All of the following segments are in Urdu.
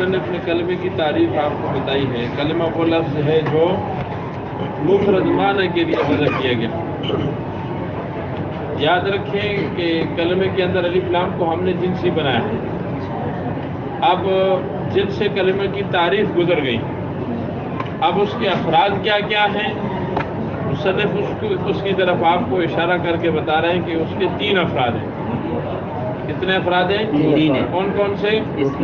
مصنف نے کلمے کی تعریف آپ کو بتائی ہے. کلمہ وہ لفظ ہے جو مفرد معنی کے لیے وضع کیا گیا. یاد رکھیں کہ کلمے کے اندر الف لام کو ہم نے جنسی بنایا ہے. اب جن سے کلمے کی تعریف گزر گئی, اب اس کے افراد کیا کیا ہیں. مصنف اس کی طرف آپ کو اشارہ کر کے بتا رہے ہیں کہ اس کے 3 افراد ہیں. کتنے افراد ہیں؟ 3 ہیں. کون کون سے؟ اسم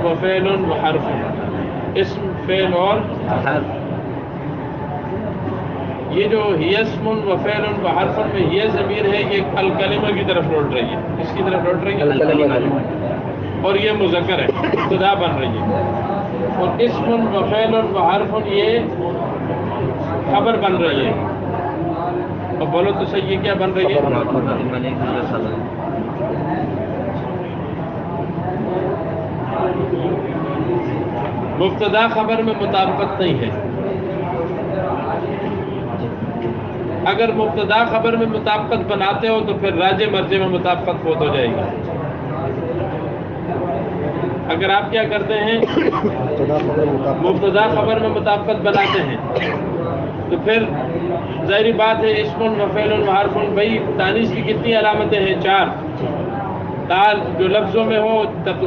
و فعل و حرف. اسم, فعل اور حرف. یہ جو ہی اسم و فعل و حرف میں یہ ضمیر ہے, یہ الکلمہ کی طرف لوٹ رہی ہے. کس کی طرف لوٹ رہی ہے؟ الکلمہ. اور یہ مذکر ہے, ابتدا بن رہی ہے. اور اسم و فعل و حرف یہ خبر بن رہی ہے. اور بولو تو صحیح, یہ کیا بن رہی ہے؟ مبتدا خبر میں مطابقت نہیں ہے. اگر مبتدا خبر میں مطابقت بناتے ہو تو پھر راجع مرجع میں مطابقت فوت ہو جائے گی. اگر آپ کیا کرتے ہیں, مبتدا خبر میں مطابقت بناتے ہیں, تو پھر ظاہری بات ہے اسم و فعل و حرف. بھائی تانیث کی کتنی علامتیں ہیں؟ 4. دال جو لفظوں میں ہو,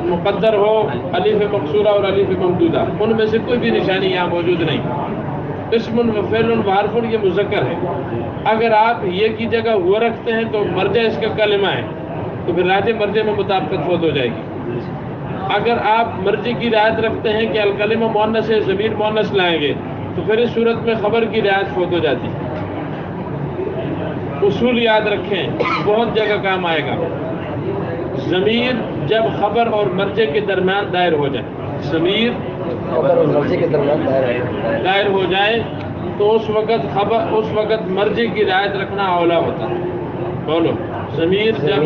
مقدر ہو, الف مقصورہ اور الف ممدودہ, ان میں سے کوئی بھی نشانی یہاں موجود نہیں. اسم و فعل و حرف یہ مذکر ہے. اگر آپ یہ کی جگہ ہوا رکھتے ہیں تو مرجع اس کا کلمہ ہے, تو پھر راجع مرجع میں مطابقت فوت ہو جائے گی. اگر آپ مرجع کی رعایت رکھتے ہیں کہ الکلمہ مؤنث ہے, ضمیر مؤنث لائیں گے, تو پھر اس صورت میں خبر کی رعایت فوت ہو جاتی. اصول یاد رکھیں, بہت جگہ کام آئے گا. ضمیر جب خبر اور مرجع کے درمیان دائر ہو جائے, ضمیر خبر اور مرجع کے درمیان دائر ہو جائے تو اس وقت مرجع کی رعایت رکھنا اولا ہوتا ہے. بولو, ضمیر جب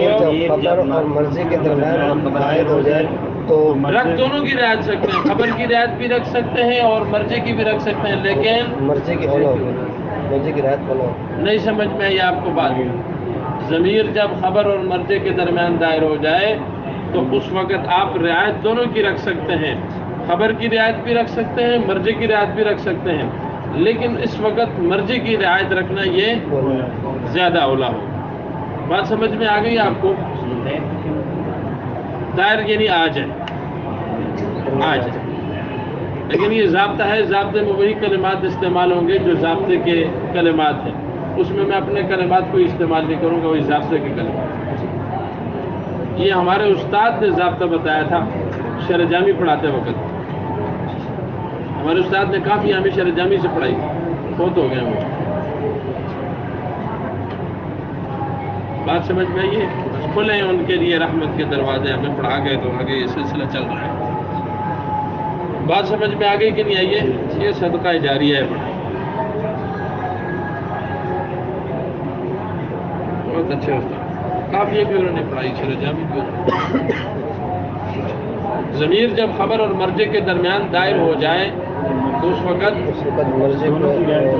خبر اور مرجع کے درمیان دائر ہو جائے تو رکھ دونوں کی رعایت سکتے ہیں. خبر کی رعایت بھی رکھ سکتے ہیں اور مرجع کی بھی رکھ سکتے ہیں, لیکن مرجع کی رعایت کرو. نہیں سمجھ میں آئی آپ کو بات؟ ضمیر جب خبر اور مرجع کے درمیان دائر ہو جائے تو اس وقت آپ رعایت دونوں کی رکھ سکتے ہیں. خبر کی رعایت بھی رکھ سکتے ہیں, مرجع کی رعایت بھی رکھ سکتے ہیں, لیکن اس وقت مرجع کی رعایت رکھنا یہ زیادہ اولا ہو. بات سمجھ میں آ گئی آپ کو؟ دائر یعنی آ جائے. لیکن یہ ضابطہ ہے, ضابطے میں وہی کلمات استعمال ہوں گے جو ضابطے کے کلمات ہیں. اس میں اپنے کلمات کو استعمال نہیں کروں گا, وہی ضابطے کے کلمات. یہ ہمارے استاد نے ضابطہ بتایا تھا شرح جامی پڑھاتے وقت. ہمارے استاد نے کافی ہمیں شرح جامی سے پڑھائی, بہت ہو گئے وہ. بات سمجھ میں آئیے؟ کھلے ان کے لیے رحمت کے دروازے, ہمیں پڑھا گئے تو آگے یہ سلسلہ چل رہا ہے. بات سمجھ میں آ گئی کہ نہیں آئیے؟ یہ صدقہ جاریہ ہے. بہت اچھے ہوتا, کافی بھی انہوں نے پڑھائی, شرح جامی بھی. ضمیر جب خبر اور مرجع کے درمیان دائر ہو جائے تو اس وقت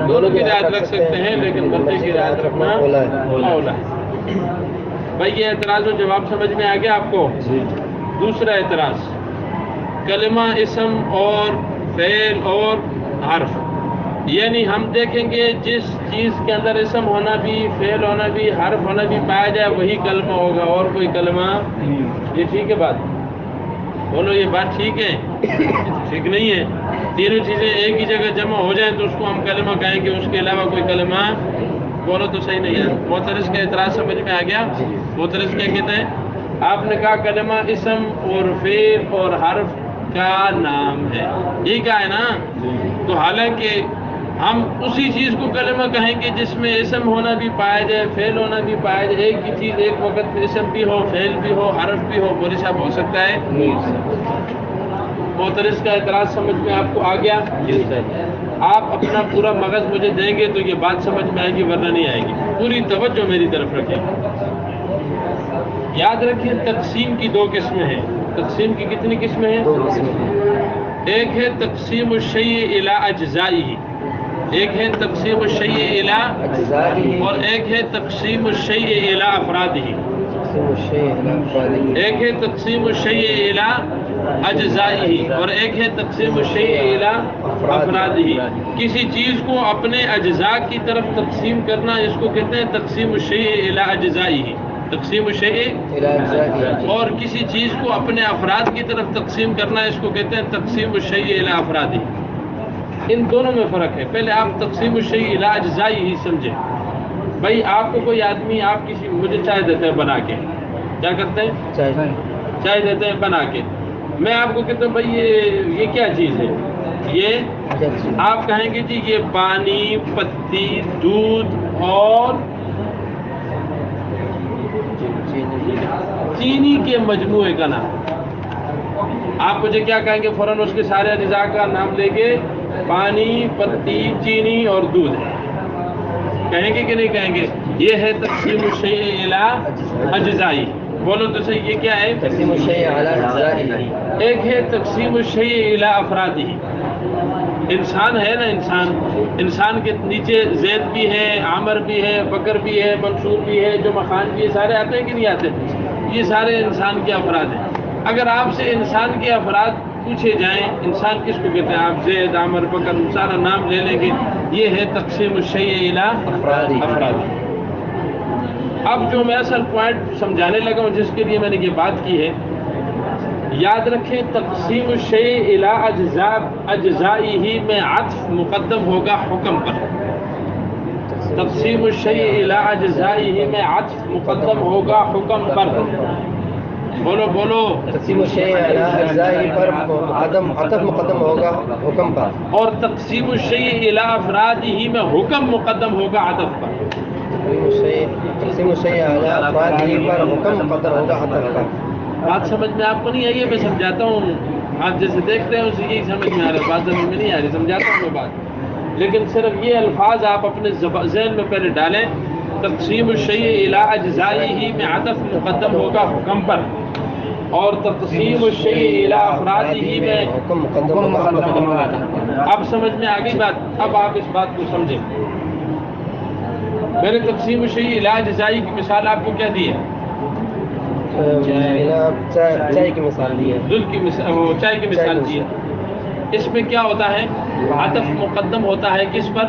دونوں کی رعایت رکھ سکتے ہیں, لیکن مرجع کی رعایت رکھنا اولا ہے. بھائی یہ اعتراض و جواب سمجھ میں آ گیا آپ کو؟ دوسرا اعتراض, کلمہ اسم اور فعل اور حرف, یعنی ہم دیکھیں گے جس چیز کے اندر اسم ہونا بھی, فعل ہونا بھی, حرف ہونا بھی پایا جائے وہی کلمہ ہوگا, اور کوئی کلمہ. یہ ٹھیک ہے بات؟ بولو یہ بات ٹھیک ہے؟ ٹھیک نہیں ہے. تینوں چیزیں ایک ہی جگہ جمع ہو جائیں تو اس کو ہم کلمہ کہیں گے, اس کے علاوہ کوئی کلمہ. بولو تو صحیح نہیں ہے. معترض کا اعتراض سمجھ میں آ گیا؟ معترض کیا کہتے ہیں؟ آپ نے کہا کلمہ اسم اور فعل اور حرف کا نام ہے, یہ کہا ہے نا. تو حالانکہ ہم اسی چیز کو کلمہ کہیں گے جس میں اسم ہونا بھی پایا جائے, فعل ہونا بھی پایا جائے. ایک ہی چیز ایک وقت میں اسم بھی ہو, فعل بھی ہو, حرف بھی ہو. مولوی صاحب ہو سکتا ہے؟ معترض کا اعتراض سمجھ میں آپ کو آ گیا؟ آپ اپنا پورا مغز مجھے دیں گے تو یہ بات سمجھ میں آئے گی, ورنہ نہیں آئے گی. پوری توجہ میری طرف رکھیں. یاد رکھیں تقسیم کی 2 قسمیں ہیں. تقسیم کی کتنی قسمیں ہیں؟ 2 قسمیں. ایک ہے تقسیم الشیء الی اجزائہ, ایک ہے تقسیم الشیء الی اجزائہ, اور ایک ہے تقسیم الشیء الی افرادہ. تقسیم الشیء الی افراد، ایک ہے تقسیم الشیء الی اجزائہ اور ایک ہے تقسیم الشیء الی افرادہ. کسی چیز کو اپنے اجزاء کی طرف تقسیم کرنا اس کو کہتے ہیں تقسیم الشیء الی اجزائہ، تقسیم الشیء. الی اجزائہ، اور کسی چیز کو اپنے افراد کی طرف تقسیم کرنا اس کو کہتے ہیں تقسیم الشیء الی افرادہ. ان دونوں میں فرق ہے. پہلے آپ تقسیم الشیء الی اجزائہ ہی سمجھیں. بھائی آپ کو کوئی آدمی آپ کسی مجھے چائے دیتے ہیں بنا کے، کیا کرتے ہیں؟ چائے دیتے ہیں بنا کے. میں آپ کو کہتا ہوں بھائی یہ کیا چیز ہے؟ یہ آپ کہیں گے جی یہ پانی، پتی، دودھ اور چینی کے مجموعے کا نام. آپ مجھے کیا کہیں گے؟ فوراً اس کے سارے اجزاء کا نام لیں گے، پانی، پتی، چینی اور دودھ. کہیں گے کہ نہیں کہیں گے؟ یہ ہے تقسیم الشیء الی اجزائی. بولو تو صحیح، یہ کیا ہے؟ تقسیم الشیء الی اجزائہ. ایک ہے تقسیم الشیء الی افرادہ. انسان ہے نا، انسان کے نیچے زید بھی ہے، عامر بھی ہے، بکر بھی ہے، منصور بھی ہے، جو مخان بھی ہے، سارے آتے ہیں کہ نہیں آتے؟ یہ سارے انسان کے افراد ہیں. اگر آپ سے انسان کے افراد پوچھے جائیں انسان کس کو کہتے ہیں، آپ زید، عامر، بکر سارا نام لے لیں گے. یہ ہے تقسیم الشیء الی افراد. اب جو میں اصل پوائنٹ سمجھانے لگا ہوں جس کے لیے میں نے یہ بات کی ہے، یاد رکھیں تقسیم الشیء الی اجزائہ میں عطف مقدم ہوگا حکم پر. تقسیم الشیء الی اجزائہ میں عطف مقدم ہوگا حکم پر. بولو بولو. تقسیم الشیء الی اجزائہ پر عطف مقدم ہوگا حکم پر، اور تقسیم الشیء الی افرادہ میں حکم مقدم ہوگا عطف پر. تقسیم الشیء الی افرادہ پر حکم مقدم ہوگا عطف پر. بات سمجھ میں آپ کو نہیں آئی ہے؟ میں سمجھاتا ہوں. آپ جیسے دیکھ رہے ہیں اسے یہی سمجھ میں آ رہا ہے، بات سمجھ میں نہیں آ رہی. سمجھاتا ہوں میں بات، لیکن صرف یہ الفاظ آپ اپنے ذہن میں پہلے ڈالیں. تقسیم الشیء الی اجزائہ میں عطف مقدم ہوگا حکم پر، اور تقسیم الشیء الی افرادہ میں حکم مقدم ہوگا. اب سمجھ میں آ گئی بات؟ اب آپ اس بات کو سمجھیں. میں نے تقسیم الشیء الی اجزائہ کی مثال آپ کو کیا دی ہے؟ چائے کی مثال دی ہے. چائے کی مثال دی ہے. اس میں کیا ہوتا ہے؟ عطف مقدم ہوتا ہے کس پر؟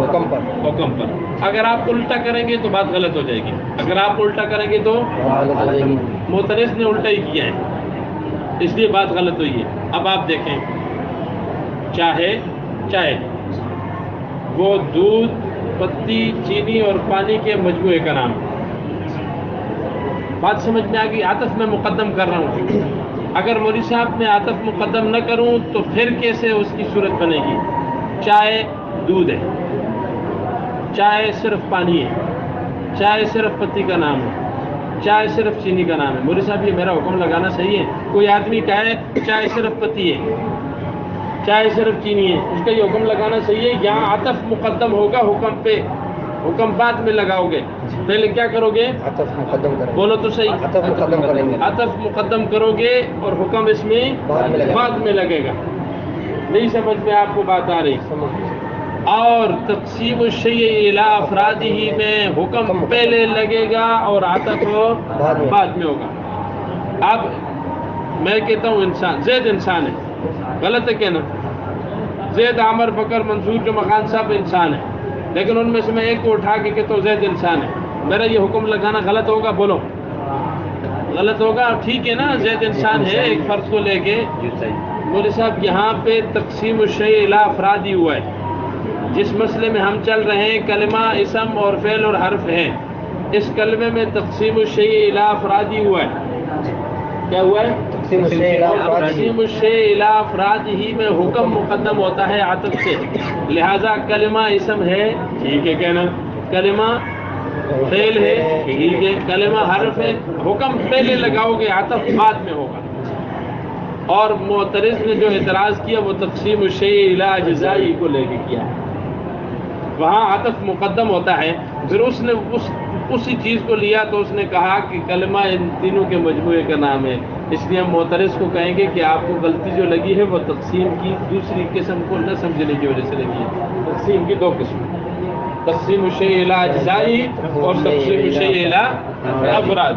حکم پر. حکم پر. اگر آپ الٹا کریں گے تو بات غلط ہو جائے گی. اگر آپ الٹا کریں گے تو غلط ہو جائے گی. معترض نے الٹا ہی کیا ہے، اس لیے بات غلط ہوئی ہے. اب آپ دیکھیں، چائے وہ دودھ، پتی، چینی اور پانی کے مجموعے کا نام. بات سمجھ میں آ گئی؟ عطف میں مقدم کر رہا ہوں. اگر مولوی صاحب میں عطف مقدم نہ کروں تو پھر کیسے اس کی صورت بنے گی؟ چائے دودھ ہے، چائے صرف پانی ہے، چائے صرف پتی کا نام ہے، چائے صرف چینی کا نام ہے. مولوی صاحب یہ میرا حکم لگانا صحیح ہے؟ کوئی آدمی کہے چائے صرف پتی ہے، چائے صرف چینی ہے، اس کا یہ حکم لگانا صحیح ہے؟ یہاں عطف مقدم ہوگا حکم پہ. حکم بعد میں لگاؤ گے، پہلے کیا کرو گے؟ عطف مقدم کریں. بولو تو صحیح. عطف مقدم کریں گے. عطف مقدم کرو گے اور حکم اس میں بعد میں لگے گا. نہیں سمجھ میں آپ کو بات آ رہی؟ اور تقسیم الشیء الی افرادہ میں حکم پہلے لگے گا اور عطف بعد میں ہوگا. اب میں کہتا ہوں انسان، زید انسان ہے، غلط ہے کہنا؟ زید، عامر، بکر، منصور جو مکان سب انسان ہیں، لیکن ان میں سے میں ایک کو اٹھا کے کہتا ہوں زید انسان ہے. میرا یہ حکم لگانا غلط ہوگا؟ بولو غلط ہوگا. ٹھیک ہے نا، زید انسان ہے ایک فرد کو لے کے. مولوی صاحب یہاں پہ تقسیم الشیء الی افرادی ہوا ہے. جس مسئلے میں ہم چل رہے ہیں کلمہ، اسم اور فعل اور حرف ہے، اس کلمے میں تقسیم الشیء الی افرادی ہوا ہے. کیا ہوا ہے؟ تقسیم الشیء الی افرادہ. تقسیم الشیء الی افرادہ میں حکم مقدم ہوتا ہے عطف سے. لہذا کلمہ اسم ہے، ٹھیک ہے کہنا، کلمہ فعل ہے، ٹھیک ہے، کلمہ حرف ہے، حکم پہلے لگاؤ گے، عطف بعد میں ہوگا. اور معترض نے جو اعتراض کیا وہ تقسیم الشیء الی اجزائی کو لے کے کیا ہے. وہاں عطف مقدم ہوتا ہے. پھر اس نے اسی چیز کو لیا تو اس نے کہا کہ کلمہ ان تینوں کے مجموعے کا نام ہے. اس لیے ہم معترض کو کہیں گے کہ آپ کو غلطی جو لگی ہے وہ تقسیم کی دوسری قسم کو نہ سمجھنے کی وجہ سے لگی ہے. تقسیم کی دو قسم، تقسیم الشیء الی اجزائی اور تقسیم الشیء الی افراد.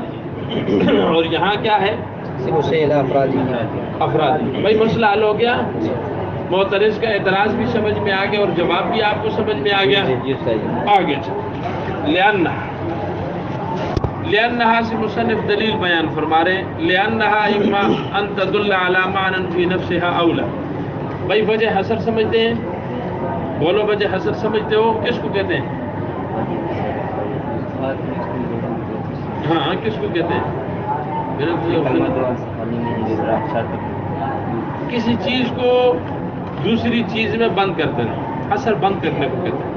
اور یہاں کیا ہے؟ تقسیم الشيء إلى أفراده. افراد. بھائی مسئلہ حل ہو گیا. معترض کا اعتراض بھی سمجھ میں آ گیا اور جواب بھی آپ کو سمجھ میں آ گیا. آگے لأنها سے مصنف دلیل بیان فرما رہے ہیں. لأنها اما ان تدل على معنى في نفسها اولا. بھائی وجہ حصر سمجھتے ہیں؟ بولو وجہ حصر سمجھتے ہو؟ کس کو کہتے ہیں؟ ہاں کس کو کہتے ہیں؟ کسی چیز کو دوسری چیز میں بند کر دینا، اثر بند کرنے کو کہتے ہیں.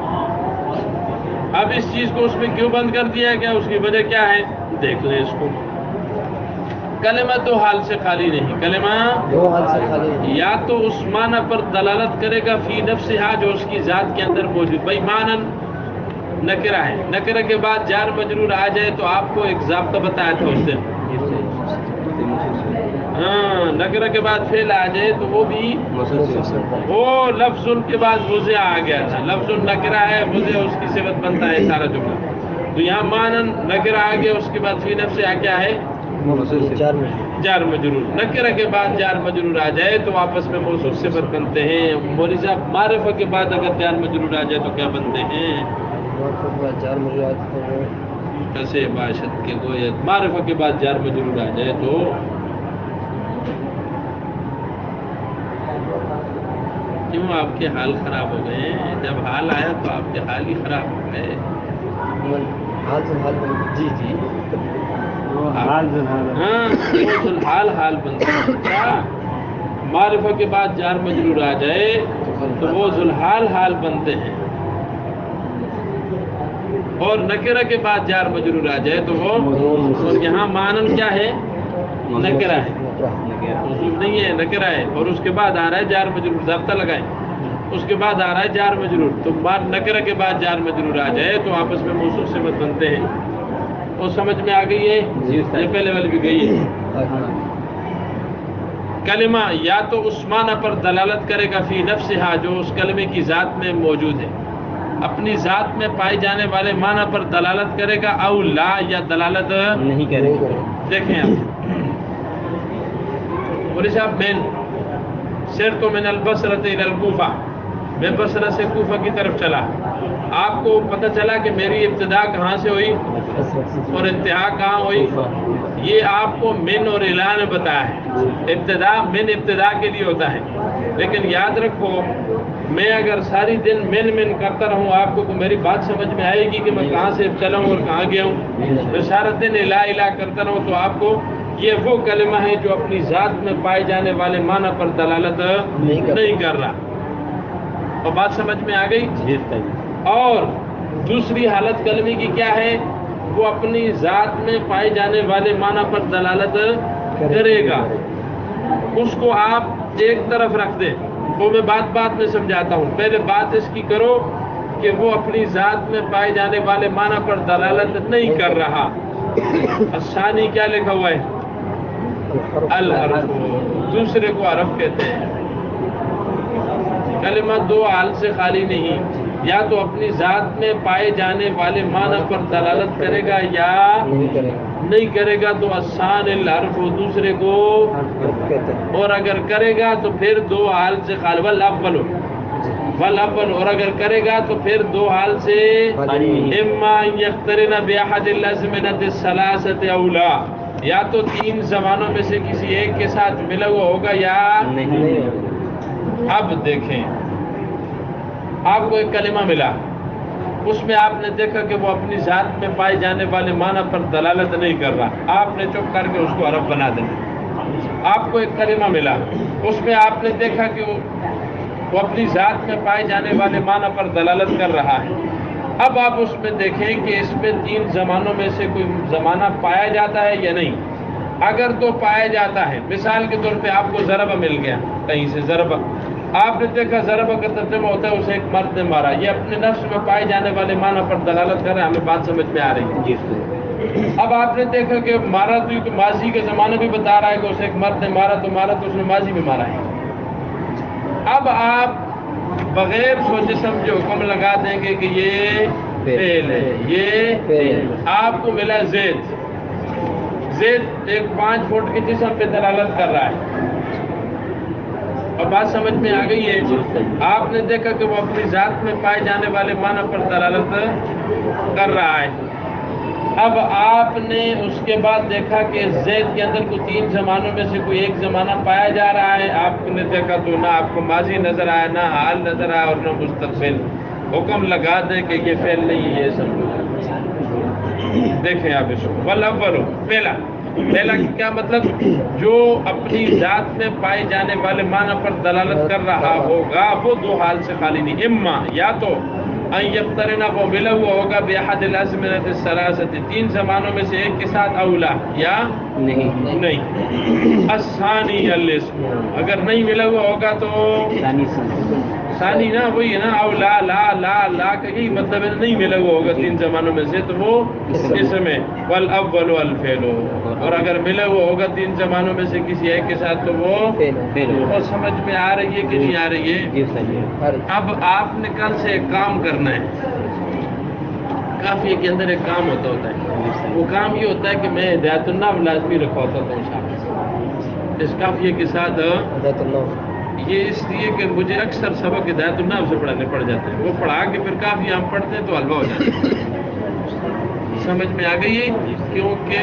اب اس چیز کو اس میں کیوں بند کر دیا گیا؟ اس کی وجہ کیا ہے؟ دیکھ لیں اس کو. کلمہ دو حال سے خالی نہیں. کلمہ دو حال سے خالی نہیں. یا تو اس معنی پر دلالت کرے گا فی نفسہا جو اس کی ذات کے اندر موجود. بھائی معنی نکرہ ہے، نکرہ کے بعد جار مجرور آ جائے تو آپ کو ایک ضابطہ بتایا تھا اس دن. ہاں نکرہ کے بعد فعل آ جائے تو وہ بھی وہ لفظ کے بعد وضع آ گیا تھا. لفظ نکرہ ہے، وضع اس کی صفت بنتا ہے سارا جملہ. تو یہاں معنی نکرہ آ گیا، اس کے بعد فی نفسہا کیا ہے؟ جار مجرور. نکرہ کے بعد جار مجرور آ جائے تو آپس میں موصوف صفت بنتے ہیں. مولوی صاحب معرفہ کے بعد اگر جار مجرور آ جائے تو کیا بنتے ہیں؟ جار مجرور کیسے باشد کے گویا. معرفہ کے بعد جار مجرور آ جائے تو کیوں آپ کے حال خراب ہو گئے ہیں؟ جب حال آیا تو آپ کے حال ہی خراب ہو گئے. حال سے حال جی ہاں ذوالحال حال بنتا ہے. کیا معرفہ کے بعد جار مجرور آ جائے تو وہ ذوالحال حال بنتے ہیں، اور نکرہ کے بعد جار مجرور آ جائے تو وہ. اور یہاں معنی کیا ہے؟ نکرہ ہے، موصوف نہیں ہے، نکرہ ہے. اور اس کے بعد آ رہا ہے جار مجرور. ضابطہ لگائیں. اس کے بعد آ رہا ہے جار مجرور. تو نکرہ کے بعد جار مجرور آ جائے تو آپس میں موصوف صفت بنتے ہیں. وہ سمجھ میں آ گئی ہے؟ یہ پہلے والی بھی گئی ہے. کلمہ یا تو اس معنی پر دلالت کرے گا فی نفسہا جو اس کلمے کی ذات میں موجود ہے، اپنی ذات میں پائے جانے والے معنی پر دلالت کرے گا، او لا یا دلالت نہیں کرے گا. دیکھیں آپ مولوی صاحب، میں سرت من البصرۃ الی الکوفہ، میں بصرہ سے کوفہ کی طرف چلا. آپ کو پتہ چلا کہ میری ابتدا کہاں سے ہوئی اور انتہا کہاں ہوئی. یہ آپ کو من اور الا نے بتایا ہے. ابتدا من ابتدا کے لیے ہوتا ہے، لیکن یاد رکھو میں اگر ساری دن من کرتا رہوں آپ کو میری بات سمجھ میں آئے گی کہ میں کہاں سے چلا ہوں اور کہاں گیا ہوں. میں سارا دن الا کرتا رہوں تو آپ کو یہ وہ کلمہ ہے جو اپنی ذات میں پائے جانے والے معنی پر دلالت نہیں کر رہا. اور بات سمجھ میں آ گئی؟ اور دوسری حالت کلمے کی کیا ہے؟ وہ اپنی ذات میں پائے جانے والے معنی پر دلالت کرے گا. اس کو آپ ایک طرف رکھ دیں. وہ میں بات میں سمجھاتا ہوں. پہلے بات اس کی کرو کہ وہ اپنی ذات میں پائے جانے والے معنی پر دلالت نہیں کر رہا. الثانی کیا لکھا ہوا ہے؟ الحرف. دوسرے کو حرف کہتے ہیں. کلمہ دو حال سے خالی نہیں. یا تو اپنی ذات میں پائے جانے والے معنی پر دلالت کرے گا یا نہیں کرے گا تو الثانی الحرف دوسرے کو. اور اگر کرے گا تو پھر دو حال سے خالی. والاول اور اگر کرے گا تو پھر دو حال سے اما یقترن باحد الازمنۃ الثلاثۃ او لا، یا تو تین زمانوں میں سے کسی ایک کے ساتھ ملا ہوا ہوگا یا نہیں. اب دیکھیں آپ کو ایک کلمہ ملا، اس میں آپ نے دیکھا کہ وہ اپنی ذات میں پائے جانے والے معنی پر دلالت نہیں کر رہا. آپ نے چپ کر کے اس کو حرف بنا دینا. آپ کو ایک کلمہ ملا، اس میں آپ نے دیکھا کہ وہ اپنی ذات میں پائے جانے والے معنی پر دلالت کر رہا ہے. اب آپ اس میں دیکھیں کہ اس میں تین زمانوں میں سے کوئی زمانہ پایا جاتا ہے یا نہیں. اگر تو پایا جاتا ہے، مثال کے طور پہ آپ کو ضرب مل گیا کہیں سے. ضرب آپ نے دیکھا ضرب کا ترجمہ ہوتا ہے اسے ایک مرد نے مارا. یہ اپنے نفس میں پائے جانے والے معنی پر دلالت کر رہا ہے. ہمیں بات سمجھ میں آ رہی ہے؟ اب آپ نے دیکھا کہ مارا تو ماضی کا زمانہ بھی بتا رہا ہے کہ اسے ایک مرد نے مارا تو اس نے ماضی میں مارا ہے. اب آپ بغیر سوچے سمجھے حکم لگا دیں گے کہ یہ فعل ہے. یہ آپ کو ملا زید زید ایک 5 فٹ کے جسم پہ دلالت کر رہا ہے، اور بات سمجھ میں آ گئی ہے؟ آپ نے دیکھا کہ وہ اپنی ذات میں پائے جانے والے معنی پر دلالت کر رہا ہے۔ اب آپ نے اس کے بعد دیکھا کہ زید کے اندر کوئی 3 زمانوں میں سے کوئی ایک زمانہ پایا جا رہا ہے، آپ نے دیکھا تو نہ آپ کو ماضی نظر آیا، نہ حال نظر آیا، اور نہ مستقبل۔ حکم لگا دیں کہ یہ فعل نہیں ہے، یہ سب دیکھیں آپ اس کو۔ والاول، پہلا کیا مطلب؟ جو اپنی ذات میں پائے جانے والے معنی پر دلالت کر رہا ہوگا وہ 2 حال سے خالی نہیں، اما یا تو ان یقترن، وہ ملا ہوا ہوگا باحد الازمنۃ الثلاثۃ، 3 زمانوں میں سے ایک کے ساتھ، اولا یا نہیں۔ الثانی الاسم، اگر نہیں ملا ہوا ہوگا تو ثانی نا، وہی ہے نا، اولا لا کا یہی مطلب ہے، نہیں ملا ہوا ہوگا 3 زمانوں میں سے تو وہ اسم ہے۔ والاول والفعل، اور اگر ملا ہوا ہوگا 3 زمانوں میں سے کسی ایک کے ساتھ تو وہ اور سمجھ میں آ رہی ہے کہ نہیں آ رہی ہے؟ اب آپ نے کل سے ایک کام کرنا ہے، کافیہ کے اندر ایک کام ہوتا ہے، وہ کام یہ ہوتا ہے کہ میں ہدایت النحو لازمی رکھواتا ہوں شاید اس کافیہ کے ساتھ۔ یہ اس لیے کہ مجھے اکثر سبق ہدایت النحو سے پڑھانے پڑ جاتے ہیں، وہ پڑھا کے پھر کافی ہم پڑھتے ہیں تو حلوہ ہو جاتا ہے۔ سمجھ میں آ گئی ہے؟ کیونکہ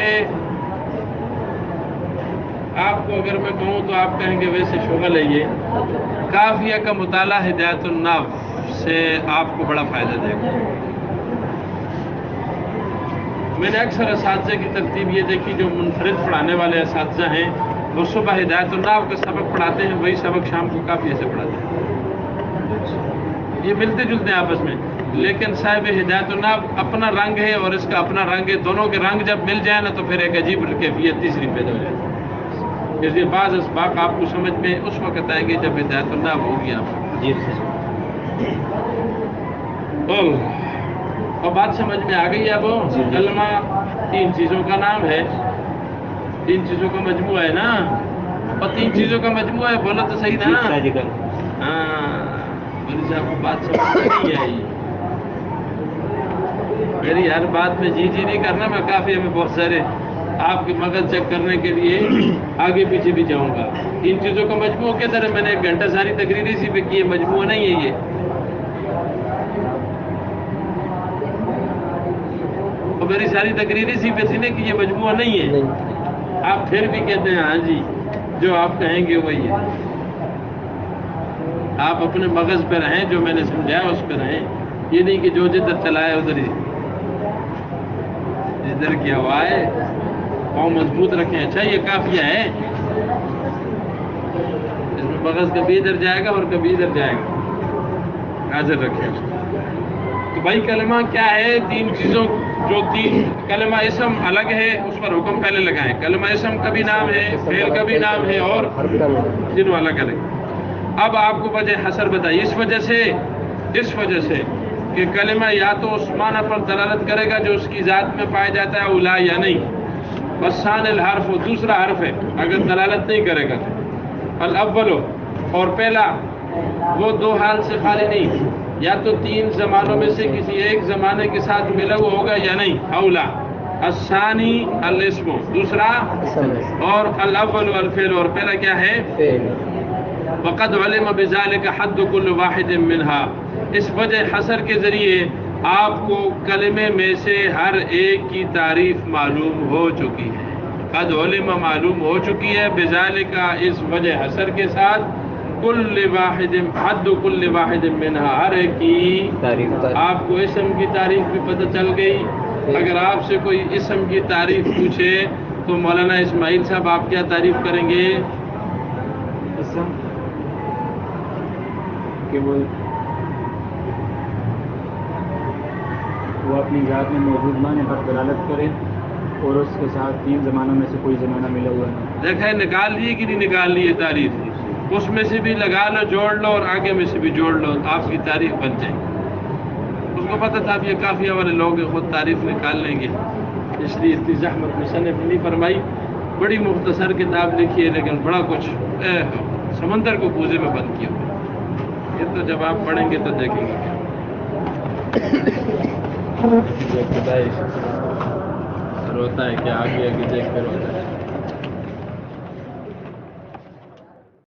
آپ کو اگر میں کہوں تو آپ کہیں گے ویسے شغل ہے، یہ کافیہ کا مطالعہ ہدایت النحو سے آپ کو بڑا فائدہ دے گا۔ میں نے اکثر اساتذہ کی ترتیب یہ دیکھی، جو منفرد پڑھانے والے اساتذہ ہیں وہ صبح ہدایت النحو کا سبق پڑھاتے ہیں، وہی سبق شام کو کافیہ سے پڑھاتے ہیں، یہ ملتے جلتے ہیں آپس میں، لیکن صاحب ہدایت النحو اپنا رنگ ہے اور اس کا اپنا رنگ ہے، دونوں کے رنگ جب مل جائیں نا تو پھر ایک عجیب کیفیت تیسری پیدا ہو جاتی ہے۔ اس لیے بعض اسباق آپ کو سمجھ میں اس وقت آئیں گے جب ہدایت النحو ہوگی آپ کو۔ اور بات سمجھ میں آ گئی اب؟ کلمہ 3 چیزوں کا نام ہے، 3 چیزوں کا مجموعہ ہے نا، اور 3 چیزوں کا مجموعہ ہے، بولو تو صحیح نا؟ ہاں، بولی صاحب کو بات سمجھ نہیں آئی، میری ہر بات میں جی نہیں کرنا، میں کافی میں بہت سارے آپ کے مغز چیک کرنے کے لیے آگے پیچھے بھی جاؤں گا۔ 3 چیزوں کا مجموعہ کے طرح میں نے 1 گھنٹہ ساری تقریری سی پہ کی ہے، مجموعہ نہیں ہے یہ، اور میری ساری تقریری سی پہ تھی نا کہ یہ مجموعہ نہیں ہے، آپ پھر بھی کہتے ہیں ہاں جی جو آپ کہیں گے وہی ہے۔ آپ اپنے مغز پہ رہیں، جو میں نے سمجھایا اس پہ رہیں، یہ نہیں کہ جو جدھر چلائے ادھر ہی، جدھر کیا ہوا ہے پاؤں مضبوط رکھیں۔ اچھا یہ کافیہ ہے، اس میں مغز کبھی ادھر جائے گا اور کبھی ادھر جائے گا، حاضر رکھیں۔ تو بھائی کلمہ کیا ہے؟ 3 چیزوں، جو 3 کلمہ اسم الگ ہے، اس پر حکم پہلے لگائیں، کلمہ اسم کا بھی نام ہے، فعل کا بھی نام ہے، اور جن والا کریں۔ اب آپ کو وجہ حسر بتائی، اس وجہ سے کہ کلمہ یا تو اس معنی پر دلالت کرے گا جو اس کی ذات میں پایا جاتا ہے، اولا یا نہیں، بسان الحرف، دوسرا حرف ہے اگر دلالت نہیں کرے گا تو، الاول، اور پہلا وہ 2 حال سے خالی نہیں، یا تو 3 زمانوں میں سے کسی ایک زمانے کے ساتھ ملا ہوا ہوگا یا نہیں، اولا، الثانی الاسم، دوسرا، اور الاول والفعل، اور پہلا کیا ہے؟ وقد علم بذلك حد كل واحد منها، اس وجہ حصر کے ذریعے آپ کو کلمے میں سے ہر ایک کی تعریف معلوم ہو چکی ہے، قد علم معلوم ہو چکی ہے، بذلك اس وجہ حصر کے ساتھ، کل واحد، حد کل واحد منها، ہر ایک کی تعریف، آپ کو اسم کی تعریف بھی پتہ چل گئی۔ اگر آپ سے کوئی اسم کی تعریف پوچھے تو مولانا اسماعیل صاحب آپ کیا تعریف کریں گے؟ اسم کہ وہ اپنی ذات میں موجود معنی پر دلالت کرے اور اس کے ساتھ 3 زمانوں میں سے کوئی زمانہ ملا ہوا ہے۔ دیکھیں نکال لیے کہ نہیں نکال لیے تعریف، اس میں سے بھی لگا لو، جوڑ لو، اور آگے میں سے بھی جوڑ لو، آپ کی تعریف بن جائے۔ اس کو پتہ تھا اب یہ کافیہ والے لوگ خود تعریف نکال لیں گے، اس لیے اتنی زحمت مصنف نہیں فرمائی، بڑی مختصر کتاب لکھی ہے لیکن بڑا کچھ سمندر کو کوزے میں بند کیا ہوا۔ یہ تو جب آپ پڑھیں گے تو دیکھیں گے کیا روتا ہے کہ آگے آگے دیکھ کے روتا ہے.